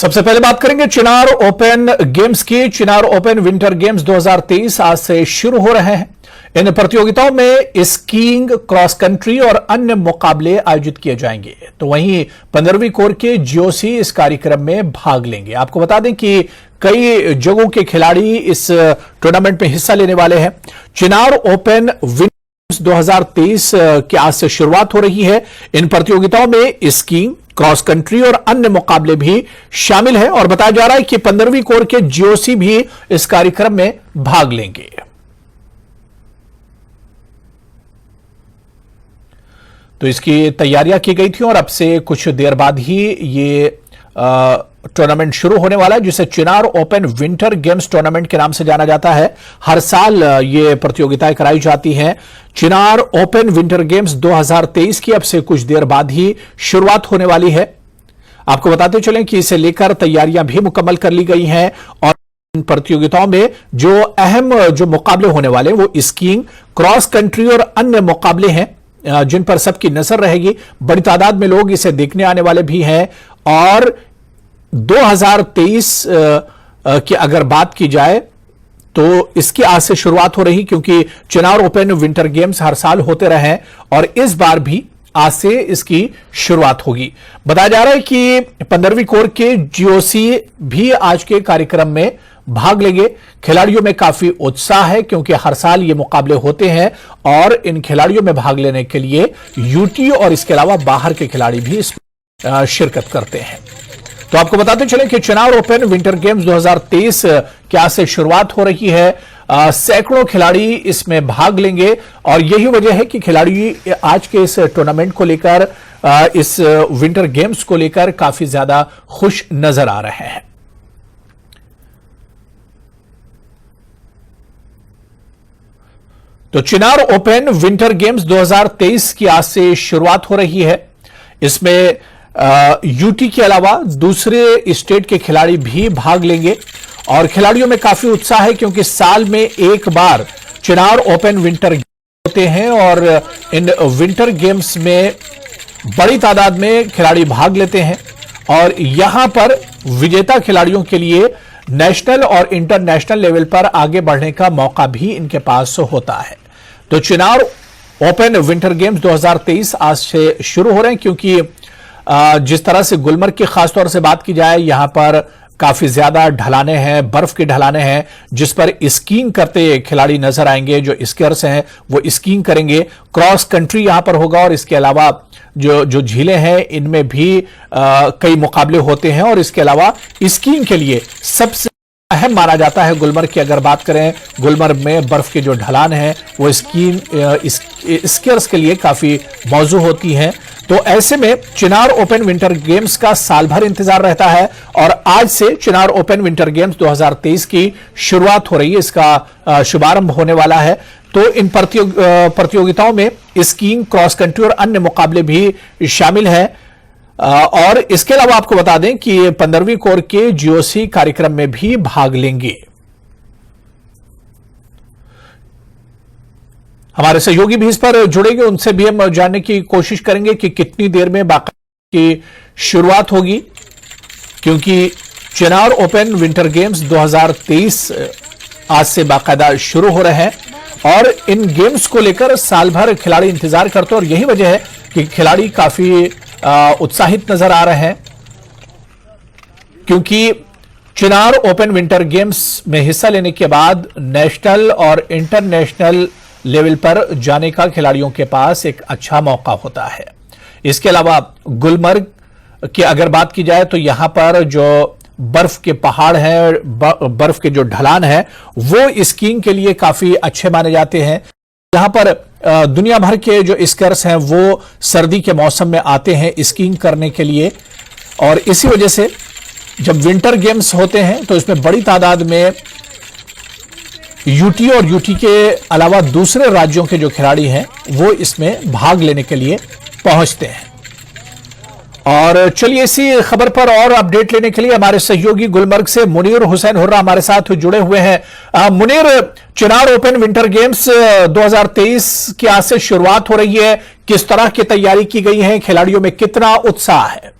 सबसे पहले बात करेंगे चिनार ओपन गेम्स की। चिनार ओपन विंटर गेम्स 2023 आज से शुरू हो रहे हैं। इन प्रतियोगिताओं में स्कीइंग, क्रॉस कंट्री और अन्य मुकाबले आयोजित किए जाएंगे। तो वहीं 15वीं कोर के जीओसी इस कार्यक्रम में भाग लेंगे। आपको बता दें कि कई जगहों के खिलाड़ी इस टूर्नामेंट में हिस्सा लेने वाले हैं। चिनार ओपन विंटर 2023 की आज से शुरुआत हो रही है। इन प्रतियोगिताओं में स्कीइंग, क्रॉस कंट्री और अन्य मुकाबले भी शामिल हैं और बताया जा रहा है कि 15वीं कोर के जीओसी भी इस कार्यक्रम में भाग लेंगे। तो इसकी तैयारियां की गई थी और अब से कुछ देर बाद ही ये टूर्नामेंट शुरू होने वाला है, जिसे चिनार ओपन विंटर गेम्स टूर्नामेंट के नाम से जाना जाता है। हर साल ये प्रतियोगिताएं कराई जाती हैं। चिनार ओपन विंटर गेम्स 2023 की अब से कुछ देर बाद ही शुरुआत होने वाली है। आपको बताते चलें कि इसे लेकर तैयारियां भी मुकम्मल कर ली गई हैं और इन प्रतियोगिताओं में जो अहम मुकाबले होने वाले वो स्कीइंग, क्रॉस कंट्री और अन्य मुकाबले हैं, जिन पर सबकी नजर रहेगी। बड़ी तादाद में लोग इसे देखने आने वाले भी हैं और 2023 की अगर बात की जाए तो इसकी आज से शुरुआत हो रही, क्योंकि चिनार ओपन विंटर गेम्स हर साल होते रहे हैं और इस बार भी आज से इसकी शुरुआत होगी। बताया जा रहा है कि 15वीं कोर के जीओसी भी आज के कार्यक्रम में भाग लेंगे। खिलाड़ियों में काफी उत्साह है क्योंकि हर साल ये मुकाबले होते हैं और इन खिलाड़ियों में भाग लेने के लिए यूटी और इसके अलावा बाहर के खिलाड़ी भी इसमें शिरकत करते हैं। तो आपको बताते चलें कि चिनार ओपन विंटर गेम्स 2023 की आज से शुरुआत हो रही है। सैकड़ों खिलाड़ी इसमें भाग लेंगे और यही वजह है कि खिलाड़ी आज के इस टूर्नामेंट को लेकर, इस विंटर गेम्स को लेकर काफी ज्यादा खुश नजर आ रहे हैं। तो चिनार ओपन विंटर गेम्स 2023 की आज से शुरुआत हो रही है। इसमें यूटी के अलावा दूसरे स्टेट के खिलाड़ी भी भाग लेंगे और खिलाड़ियों में काफी उत्साह है क्योंकि साल में एक बार चिनार ओपन विंटर गेम्स होते हैं और इन विंटर गेम्स में बड़ी तादाद में खिलाड़ी भाग लेते हैं और यहां पर विजेता खिलाड़ियों के लिए नेशनल और इंटरनेशनल लेवल पर आगे बढ़ने का मौका भी इनके पास होता है। तो चिनार ओपन विंटर गेम्स 2023 आज से शुरू हो रहे हैं क्योंकि जिस तरह से गुलमर्ग की खासतौर से बात की जाए, यहां पर काफी ज्यादा ढलाने हैं, बर्फ की ढलाने हैं, जिस पर स्कीइंग करते खिलाड़ी नजर आएंगे। जो स्कीयर्स हैं वो स्कीइंग करेंगे। क्रॉस कंट्री यहां पर होगा और इसके अलावा जो झीलें हैं इनमें भी कई मुकाबले होते हैं और इसके अलावा स्कीइंग के लिए सबसे अहम माना जाता है गुलमर्ग की अगर बात करें, गुलमर्ग में बर्फ के जो ढलान है वो स्कीयर्स के लिए काफी मौजू होती हैं। तो ऐसे में चिनार ओपन विंटर गेम्स का साल भर इंतजार रहता है और आज से चिनार ओपन विंटर गेम्स 2023 की शुरुआत हो रही है। इसका शुभारंभ होने वाला है। तो इन प्रतियोगिताओं में स्कीइंग, क्रॉस कंट्री और अन्य मुकाबले भी शामिल हैं और इसके अलावा आपको बता दें कि 15वीं कोर के जीओसी कार्यक्रम में भी भाग लेंगे। हमारे सहयोगी भी इस पर जुड़ेंगे, उनसे भी हम जानने की कोशिश करेंगे कि कितनी देर में बाकायदा की शुरुआत होगी, क्योंकि चिनार ओपन विंटर गेम्स 2023 आज से बाकायदा शुरू हो रहे हैं और इन गेम्स को लेकर साल भर खिलाड़ी इंतजार करते हैं और यही वजह है कि खिलाड़ी काफी उत्साहित नजर आ रहे हैं, क्योंकि चिनार ओपन विंटर गेम्स में हिस्सा लेने के बाद नेशनल और इंटरनेशनल लेवल पर जाने का खिलाड़ियों के पास एक अच्छा मौका होता है। इसके अलावा गुलमर्ग की अगर बात की जाए तो यहां पर जो बर्फ के पहाड़ हैं, बर्फ के जो ढलान है वो स्कीइंग के लिए काफी अच्छे माने जाते हैं। यहां पर दुनिया भर के जो स्कीयर्स हैं वो सर्दी के मौसम में आते हैं स्कीइंग करने के लिए और इसी वजह से जब विंटर गेम्स होते हैं तो इसमें बड़ी तादाद में यूटी और यूटी के अलावा दूसरे राज्यों के जो खिलाड़ी हैं वो इसमें भाग लेने के लिए पहुंचते हैं। और चलिए इसी खबर पर और अपडेट लेने के लिए हमारे सहयोगी गुलमर्ग से मुनीर हुसैन हुर्रा हमारे साथ जुड़े हुए हैं। मुनीर, चिनार ओपन विंटर गेम्स 2023 की आज से शुरुआत हो रही है, किस तरह की तैयारी की गई है, खिलाड़ियों में कितना उत्साह है?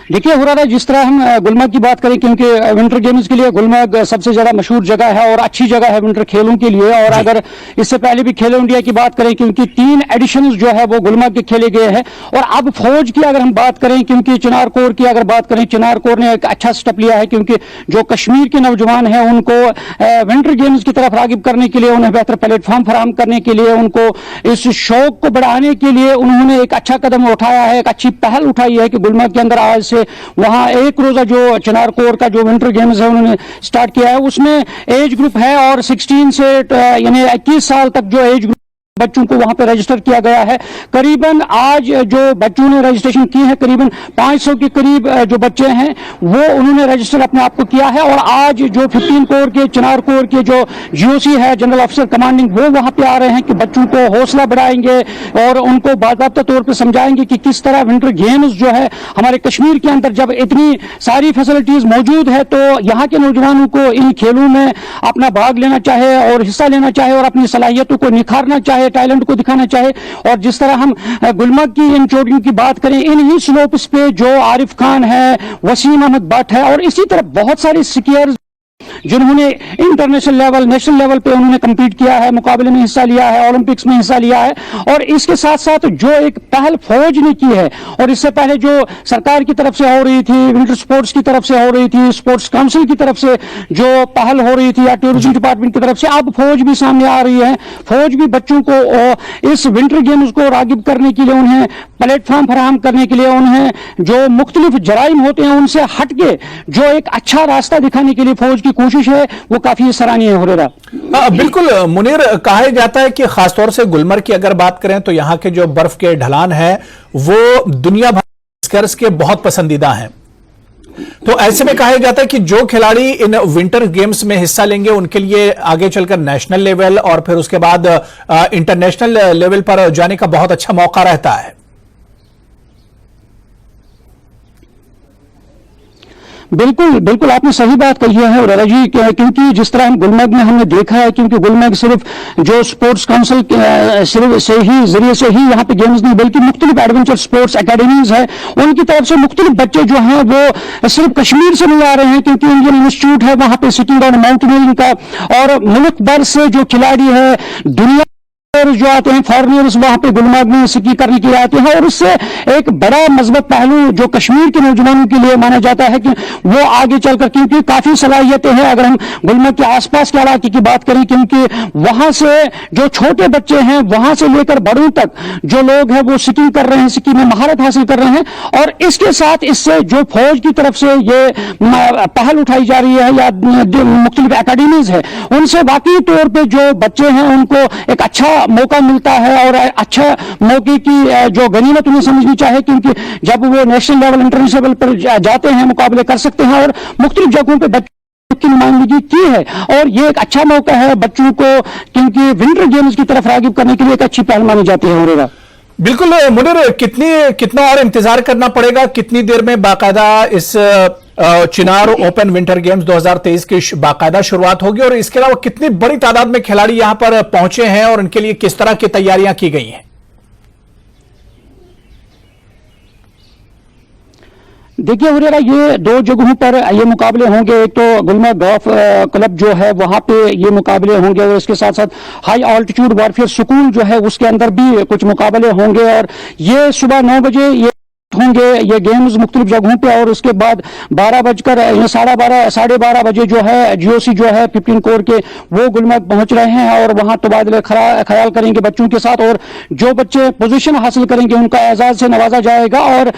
देखिए हुर्रारा, जिस तरह हम गुलमर्ग की बात करें, क्योंकि विंटर गेम्स के लिए गुलमर्ग सबसे ज्यादा मशहूर जगह है और अच्छी जगह है विंटर खेलों के लिए। और अगर इससे पहले भी खेलो इंडिया की बात करें, क्योंकि 3 एडिशन जो है वो गुलमर्ग के खेले गए हैं। और अब फौज की अगर हम बात करें, क्योंकि चिनार कोर की अगर बात करें, चिनार कोर ने एक अच्छा स्टेप लिया है, क्योंकि जो कश्मीर के नौजवान हैं उनको विंटर गेम्स की तरफ रागिब करने के लिए, उन्हें बेहतर प्लेटफॉर्म फराहम करने के लिए, उनको इस शौक को बढ़ाने के लिए उन्होंने एक अच्छा कदम उठाया है, एक अच्छी पहल उठाई है कि गुलमर्ग के अंदर आज से वहां एक रोजा जो चिनार कोर का जो विंटर गेम्स है उन्होंने स्टार्ट किया है। उसमें एज ग्रुप है और 16 से यानी 21 साल तक जो एज ग्रुप बच्चों को वहां पे रजिस्टर किया गया है। करीबन आज जो बच्चों ने रजिस्ट्रेशन की है, करीबन 500 के करीब जो बच्चे हैं वो उन्होंने रजिस्टर अपने आप को किया है। और आज जो 15 कोर के चिनार कोर के जो जीओसी है, जनरल ऑफिसर कमांडिंग, वो वहां पे आ रहे हैं कि बच्चों को हौसला बढ़ाएंगे और उनको बाकायदा तौर पर समझाएंगे कि किस तरह विंटर गेम्स जो है हमारे कश्मीर के अंदर जब इतनी सारी फैसिलिटीज मौजूद है तो यहाँ के नौजवानों को इन खेलों में अपना भाग लेना चाहे और हिस्सा लेना चाहे और अपनी सलाहियतों को निखारना चाहे, टैलेंट को दिखाना चाहे। और जिस तरह हम गुलमर्ग की इन चोटियों की बात करें, इन्हीं स्लोप्स पे जो आरिफ खान है, वसीम अहमद भट्ट है और इसी तरह बहुत सारे स्कीयर्स जिन्होंने इंटरनेशनल लेवल, नेशनल लेवल पे उन्होंने कम्पीट किया है, मुकाबले में हिस्सा लिया है, ओलंपिक्स में हिस्सा लिया है। और इसके साथ साथ जो एक पहल फौज ने की है और इससे पहले जो सरकार की तरफ से हो रही थी, विंटर स्पोर्ट्स की तरफ से हो रही थी, स्पोर्ट्स काउंसिल की तरफ से जो पहल हो रही थी या टूरिज्म डिपार्टमेंट की तरफ से, अब फौज भी सामने आ रही है। फौज भी बच्चों को इस विंटर गेम्स को रागिब करने के लिए, उन्हें प्लेटफॉर्म फराहम करने के लिए, उन्हें जो मुख्तलिफ जराइम होते हैं उनसे हटके जो एक अच्छा रास्ता दिखाने के लिए फौज की कोशिश है, वो काफी सराहनीय है। हुर्रारा, बिल्कुल मुनीर, कहा जाता है कि खासतौर से गुलमर्ग की अगर बात करें तो यहाँ के जो बर्फ के ढलान है वो दुनिया भर के बहुत पसंदीदा हैं। तो ऐसे में कहा जाता है कि जो खिलाड़ी इन विंटर गेम्स में हिस्सा लेंगे उनके लिए आगे चलकर नेशनल लेवल और फिर उसके बाद इंटरनेशनल लेवल पर जाने का बहुत अच्छा मौका रहता है। बिल्कुल बिल्कुल, आपने सही बात कही है हुर्रारा जी, क्योंकि जिस तरह हम गुलमर्ग में हमने देखा है, क्योंकि गुलमर्ग सिर्फ जो स्पोर्ट्स काउंसिल सिर्फ से ही जरिए से ही यहाँ पे गेम्स नहीं, बल्कि मुख्तलिफ एडवेंचर स्पोर्ट्स एकेडमीज है, उनकी तरफ से मुख्तलिफ बच्चे जो हैं वो सिर्फ कश्मीर से नहीं आ रहे हैं, क्योंकि इंडियन इंस्टीट्यूट है वहां पे सिटिंग ऑन माउंटेनियरिंग का, और मुल्क भर से जो खिलाड़ी है, दुनिया जो आते हैं फॉरेनर्स वहां पे गुलमर्ग में स्की करने के लिए आते हैं। और उससे एक बड़ा मजबूत पहलू जो कश्मीर के नौजवानों के लिए माना जाता है कि वो आगे चलकर, क्योंकि काफी सलाहियतें हैं अगर हम गुलमर्ग के आसपास के इलाके की बात करें, क्योंकि वहां से जो छोटे बच्चे हैं वहां से लेकर बड़ों तक जो लोग हैं वो स्कीइंग कर रहे हैं, स्की में महारत हासिल कर रहे हैं। और इसके साथ इससे जो फौज की तरफ से ये पहल उठाई जा रही है या मुख्तलिफ अकेडमीज है, उनसे वाकई तौर पर जो बच्चे हैं उनको एक अच्छा मौका मिलता है और अच्छा मौके की जो गनीमत उन्हें समझनी चाहिए, क्योंकि जब वो नेशनल लेवल, इंटरनेशनल लेवल पर जाते हैं, मुकाबले कर सकते हैं और मुख्तलिफ जगहों पर बच्चों की नुमाइंदगी की है। और ये एक अच्छा मौका है बच्चों को, क्योंकि विंटर गेम्स की तरफ रागिब करने के लिए एक अच्छी पहल मानी जाती है। हुर्रारा, बिल्कुल मुनीर, कितना और इंतजार करना पड़ेगा, कितनी देर में बाकायदा इस चिनार ओपन विंटर गेम्स 2023 की बाकायदा शुरुआत होगी, और इसके अलावा कितनी बड़ी तादाद में खिलाड़ी यहां पर पहुंचे हैं और उनके लिए किस तरह की तैयारियां की गई हैं? देखिए हुर्रारा, ये 2 जगहों पर ये मुकाबले होंगे। एक तो गुलमर्ग गोल्फ क्लब जो है वहां पे ये मुकाबले होंगे और इसके साथ साथ हाई ऑल्टीट्यूड वारफेयर स्कूल जो है उसके अंदर भी कुछ मुकाबले होंगे। और ये सुबह 9 बजे ये होंगे ये गेम्स मुख्तलिफ जगहों पे, और उसके बाद 12 बजकर 12:30 बजे जो है जीओसी जो है 15 कोर के वो गुलमर्ग पहुंच रहे हैं और वहां तबादले ख्याल करेंगे बच्चों के साथ, और जो बच्चे पोजीशन हासिल करेंगे उनका एजाज से नवाजा जाएगा। और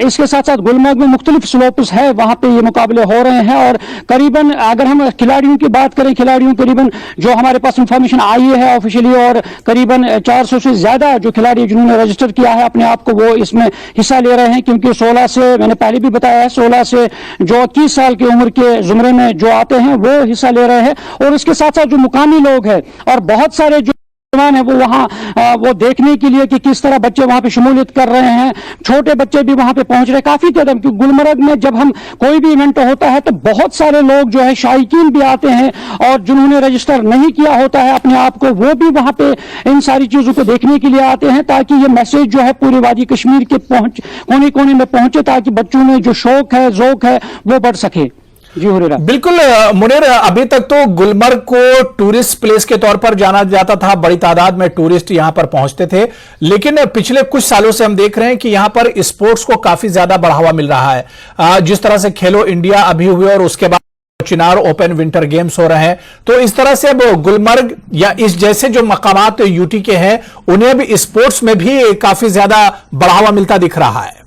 इसके साथ साथ गुलमर्ग में मुख्तलिफ स्लोप्स है, वहां पे ये मुकाबले हो रहे हैं। और करीबन अगर हम खिलाड़ियों की बात करें, खिलाड़ियों करीबन जो हमारे पास इंफॉर्मेशन आई है ऑफिशियली, और करीबन 400 से ज्यादा जो खिलाड़ी जिन्होंने रजिस्टर किया है अपने आप को, वो इसमें हिस्सा ले रहे हैं। क्योंकि 16 से, मैंने पहले भी बताया है, 16 से जो 21 साल की उम्र के जुमरे में जो आते हैं वो हिस्सा ले रहे हैं। और इसके साथ साथ जो मुकामी लोग हैं और बहुत सारे जो है वो वहाँ वो देखने के लिए कि किस तरह बच्चे वहाँ पे शमूलियत कर रहे हैं, छोटे बच्चे भी वहाँ पे पहुंच रहे हैं काफी कदम। क्योंकि गुलमर्ग में जब हम कोई भी इवेंट होता है तो बहुत सारे लोग जो है शायकीन भी आते हैं, और जिन्होंने रजिस्टर नहीं किया होता है अपने आप को, वो भी वहाँ पे इन सारी चीजों को देखने के लिए आते हैं, ताकि ये मैसेज जो है पूरे वादी कश्मीर के कोने कोने में पहुंचे, ताकि बच्चों में जो शौक है, ज़ौक है, वो बढ़ सके। जी हुरेरा। बिल्कुल मुनीर, अभी तक तो गुलमर्ग को टूरिस्ट प्लेस के तौर पर जाना जाता था, बड़ी तादाद में टूरिस्ट यहां पर पहुंचते थे, लेकिन पिछले कुछ सालों से हम देख रहे हैं कि यहां पर स्पोर्ट्स को काफी ज्यादा बढ़ावा मिल रहा है। जिस तरह से खेलो इंडिया अभी हुए और उसके बाद चिनार ओपन विंटर गेम्स हो रहे हैं, तो इस तरह से अब गुलमर्ग या इस जैसे जो मकामात यूटी के हैं उन्हें भी स्पोर्ट्स में भी काफी ज्यादा बढ़ावा मिलता दिख रहा है।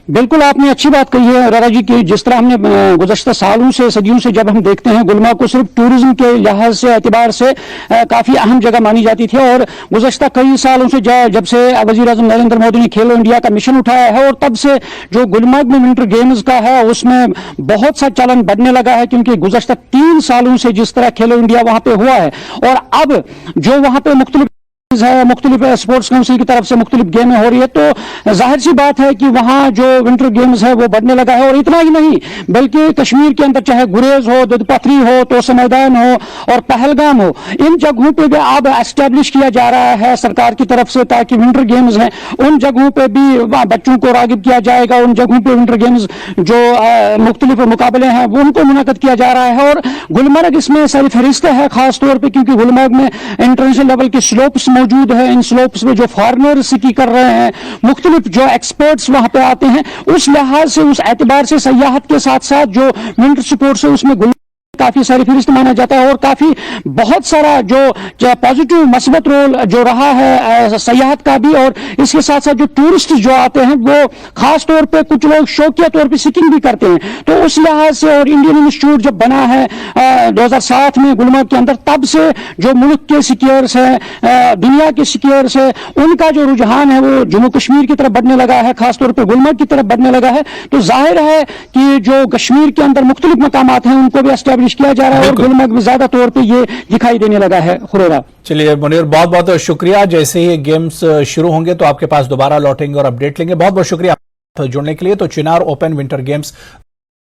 बिल्कुल आपने अच्छी बात कही है रारा जी की। जिस तरह हमने गुज़श्ता सालों से, सदियों से जब हम देखते हैं गुलमर्ग को सिर्फ टूरिज्म के लिहाज से, एतबार से काफी अहम जगह मानी जाती थी, और गुज़श्ता कई सालों से जब से वज़ीर आज़म नरेंद्र मोदी ने खेलो इंडिया का मिशन उठाया है, और तब से जो गुलमर्ग में विंटर गेम्स का है उसमें बहुत सा चलन बढ़ने लगा है। क्योंकि गुज़श्ता 3 सालों से जिस तरह खेलो इंडिया वहां पे हुआ है, और अब जो वहां पे मुख्तलिफ है, मुख्तलिफ स्पोर्ट्स काउंसिल की तरफ से मुख्तलिफ गेमें हो रही है, तो जाहिर सी बात है कि वहां जो विंटर गेम्स है वो बढ़ने लगा है। और इतना ही नहीं, बल्कि कश्मीर के अंदर चाहे गुरेज हो, दुधपथरी हो, तोसा मैदान हो और पहलगाम हो, इन जगहों पे भी अब एस्टेब्लिश किया जा रहा है सरकार की तरफ से, ताकि विंटर गेम्स हैं उन जगहों पे भी बच्चों को रागिब किया जाएगा। उन जगहों पे विंटर गेम्स जो मुख्तलिफ मुकाबले हैं वो उनको मुनक़द किया जा रहा है, और गुलमर्ग इसमें सरफहरिस्त है खास तौर पर, क्योंकि गुलमर्ग में इंटरनेशनल लेवल की स्लोप्स मौजूद है। इन स्लोप्स में जो फॉरेनर स्की कर रहे हैं, मुख्तलिफ जो एक्सपर्ट्स वहां पे आते हैं, उस लिहाज से, उस एतबार से सयाहत के साथ साथ जो विंटर स्पोर्ट्स है उसमें काफी सारी फहरिस्त माना जाता है, और काफी बहुत सारा जो पॉजिटिव मस्बत रोल जो रहा है सयाहत का भी। और इसके साथ साथ जो टूरिस्ट जो आते हैं वो खास तौर पे कुछ लोग शौकिया तौर पे स्कीइंग भी करते हैं, तो उस लिहाज से, और इंडियन इंस्टीट्यूट जब बना है 2007 में गुलमर्ग के अंदर, तब से जो मुल्क के स्कीयर्स हैं, दुनिया के स्कीयर्स है, उनका जो रुझान है वो जम्मू कश्मीर की तरफ बढ़ने लगा है, खासतौर पर गुलमर्ग की तरफ बढ़ने लगा है। तो जाहिर है कि जो कश्मीर के अंदर मुख्तलिफ मकामात हैं उनको भी एस्टेब्लिश किया जा रहा है, और गुलमर्ग में ज्यादा तौर पे ये दिखाई देने लगा है। हुरेरा। चलिए मुनीर, बहुत बहुत शुक्रिया। जैसे ही गेम्स शुरू होंगे तो आपके पास दोबारा लौटेंगे और अपडेट लेंगे। बहुत बहुत शुक्रिया जुड़ने के लिए। तो चिनार ओपन विंटर गेम्स